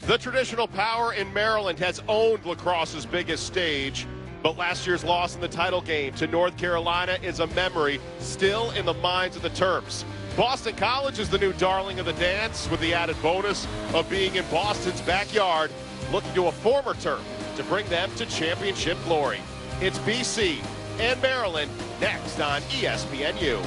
The traditional power in Maryland has owned lacrosse's biggest stage, but last year's loss in the title game to North Carolina is a memory still in the minds of the Terps. Boston College is the new darling of the dance, with the added bonus of being in Boston's backyard, looking to a former Terp to bring them to championship glory. It's BC and Maryland next on ESPNU.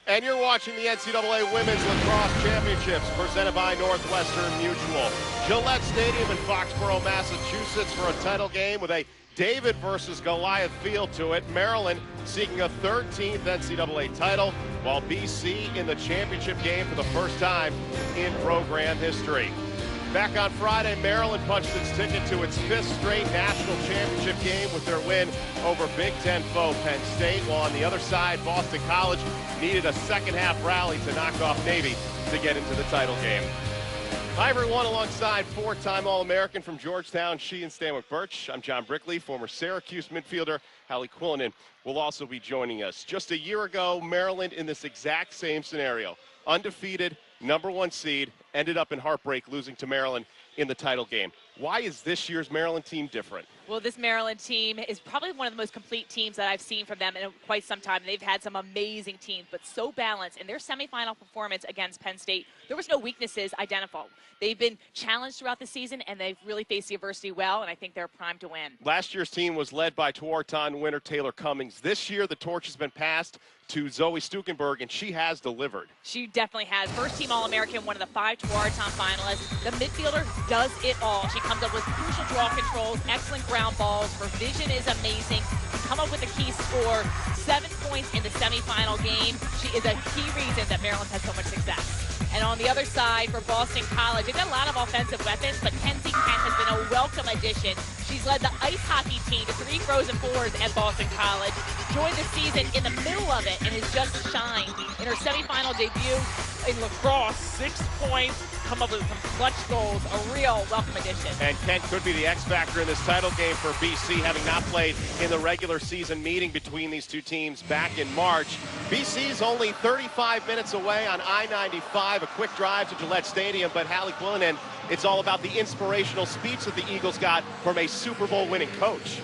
And you're watching the NCAA Women's Lacrosse Championships presented by Northwestern Mutual. Gillette Stadium in Foxborough, Massachusetts for a title game with a David versus Goliath feel to it. Maryland seeking a 13th NCAA title, while BC in the championship game for the first time in program history. Back on Friday, Maryland punched its ticket to its 5th straight national championship game with their win over Big Ten foe Penn State, while on the other side, Boston College needed a second-half rally to knock off Navy to get into the title game. Hi, everyone. Alongside four-time All-American from Georgetown, she and Stanwick Birch. I'm John Brickley. Former Syracuse midfielder Hallie Quillinan will also be joining us. Just a year ago, Maryland in this exact same scenario, undefeated, #1 seed, ended up in heartbreak, losing to Maryland in the title game. Why is this year's Maryland team different? Well, this Maryland team is probably one of the most complete teams that I've seen from them in quite some time. They've had some amazing teams, but so balanced. In their semifinal performance against Penn State, there was no weaknesses identifiable. They've been challenged throughout the season, and they've really faced the adversity well, and I think they're primed to win. Last year's team was led by Tewaaraton winner Taylor Cummings. This year, the torch has been passed to Zoe Stukenberg, and she has delivered. She definitely has. First team All-American, one of the 5 Tewaaraton finalists. The midfielder does it all. She comes up with crucial draw controls, excellent ground balls. Her vision is amazing. To come up with a key score, 7 points in the semifinal game. She is a key reason that Maryland has so much success. And on the other side, for Boston College, they've got a lot of offensive weapons, but Kenzie Kent has been a welcome addition. She's led the ice hockey team to 3 Frozen Fours at Boston College, joined the season in the middle of it, and has just shined. In her semifinal debut in lacrosse, 6 points, come up with some clutch goals, a real welcome addition. And Kent could be the X factor in this title game for BC, having not played in the regular season meeting between these two teams back in March. BC's only 35 minutes away on I-95, a quick drive to Gillette Stadium, but Hallie Quillinan, it's all about the inspirational speech that the Eagles got from a Super Bowl winning coach.